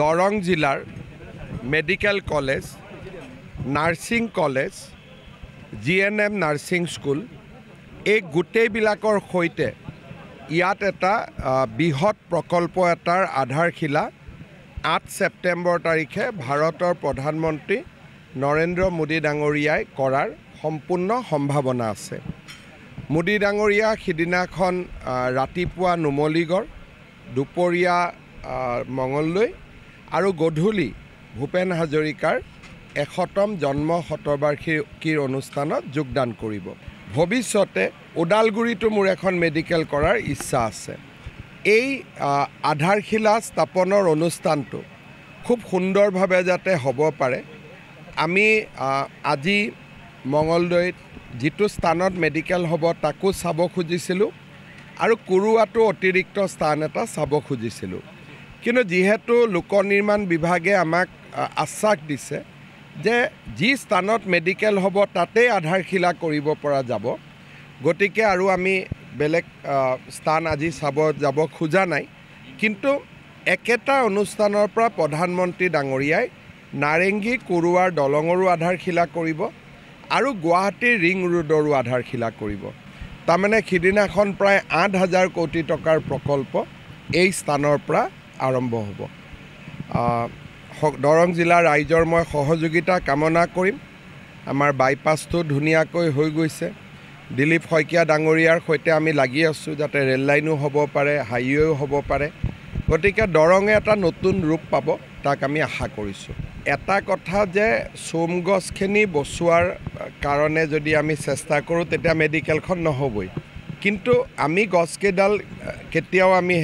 দৰং জিলাৰ medical college, nursing college, GNM nursing school এই গোটেইবিলাকৰ সৈতে ইয়াত এটা বৃহৎ প্ৰকল্প এটাৰ আধাৰশিলা 8 ছেপ্টেম্বৰ তাৰিখে ভাৰতৰ প্ৰধানমন্ত্ৰী নৰেন্দ্ৰ মোদী ডাঙৰীয়াই কৰাৰ সম্পূৰ্ণ সম্ভাৱনা আছে। মোদী ডাঙৰীয়া সিদিনাখন ৰাতিপুৱা নুমলীগড়, দুপৰীয়া মঙলদৈ আৰু গধূলি ভূপেন হাজৰিকাৰ 100তম জন্ম শতবাৰ্ষিকীৰ অনুষ্ঠানত যোগদান কৰিব। ভৱিষ্যতে ওদালগুৰিতো মোৰ এখন মেডিকেল কৰাৰ ইচ্ছা আছে। এই আধাৰশিলা স্থাপনৰ অনুষ্ঠানটো খুব সুন্দৰভাৱে যাতে হ'ব পাৰে, আমি আজি মঙলদৈত যিটো স্থানত মেডিকেল হ'ব তাকো চাব খুজিছিলোঁ আৰু কুৰুৱাটো অতিৰিক্ত স্থান এটা চাব খুজিছিলোঁ। কিন্তু যিহেতু লোক নিৰ্মাণ বিভাগে আমাক আশ্বাস দিছে যে যি স্থানত মেডিকেল হ'ব তাতেই আধাৰশিলা কৰিব পৰা যাব, গতিকে আৰু আমি বেলেগ স্থান আজি চাব যাব খোজা নাই। কিন্তু একেটা অনুষ্ঠানৰ পৰা প্ৰধানমন্ত্ৰী ডাঙৰীয়াই নাৰেংগী কুৰুৱাৰ দলঙৰো আধাৰশিলা কৰিব আৰু গুৱাহাটীৰ ৰিং ৰোডৰো আধাৰশিলা কৰিব। তাৰমানে সিদিনাখন প্ৰায় 8,000 কোটি টকাৰ প্ৰকল্প এই স্থানৰ পৰা আৰম্ভ হ'ব। দৰং জিলাৰ ৰাইজৰ মই সহযোগিতা কামনা কৰিম। আমাৰ বাইপাছটো ধুনীয়াকৈ হৈ গৈছে। দিলীপ শইকীয়া ডাঙৰীয়াৰ সৈতে আমি লাগি আছোঁ যাতে ৰেল লাইনো হ'ব পাৰে, হাইৱেও হ'ব পাৰে। গতিকে দৰঙে এটা নতুন ৰূপ পাব, তাক আমি আশা কৰিছোঁ। এটা কথা যে চোম গছখিনি বচোৱাৰ কাৰণে যদি আমি চেষ্টা কৰোঁ তেতিয়া মেডিকেলখন নহ'বই, কিন্তু আমি গছকেইডাল কেতিয়াও আমি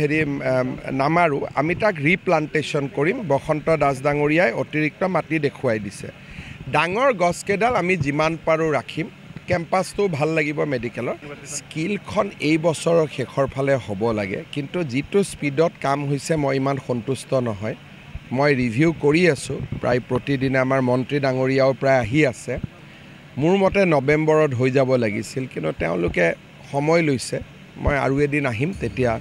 নামাৰোঁ, আমি তাক ৰিপ্লাণ্টেশ্যন কৰিম। বসন্ত দাস ডাঙৰীয়াই অতিৰিক্ত মাটি দেখুৱাই দিছে। ডাঙৰ গছকেইডাল আমি যিমান পাৰোঁ ৰাখিম। কেম্পাছটো ভাল লাগিব মেডিকেলৰ। স্কিলখন এই বছৰৰ শেষৰ ফালে হ'ব লাগে, কিন্তু যিটো স্পীডত কাম হৈছে মই ইমান সন্তুষ্ট নহয়। মই ৰিভিউ কৰি আছোঁ, প্ৰায় প্ৰতিদিনে আমাৰ মন্ত্ৰী ডাঙৰীয়াও প্ৰায় আহি আছে। মোৰ মতে নৱেম্বৰত হৈ যাব লাগিছিল, কিন্তু তেওঁলোকে সময় লৈছে। মই আৰু এদিন আহিম, তেতিয়া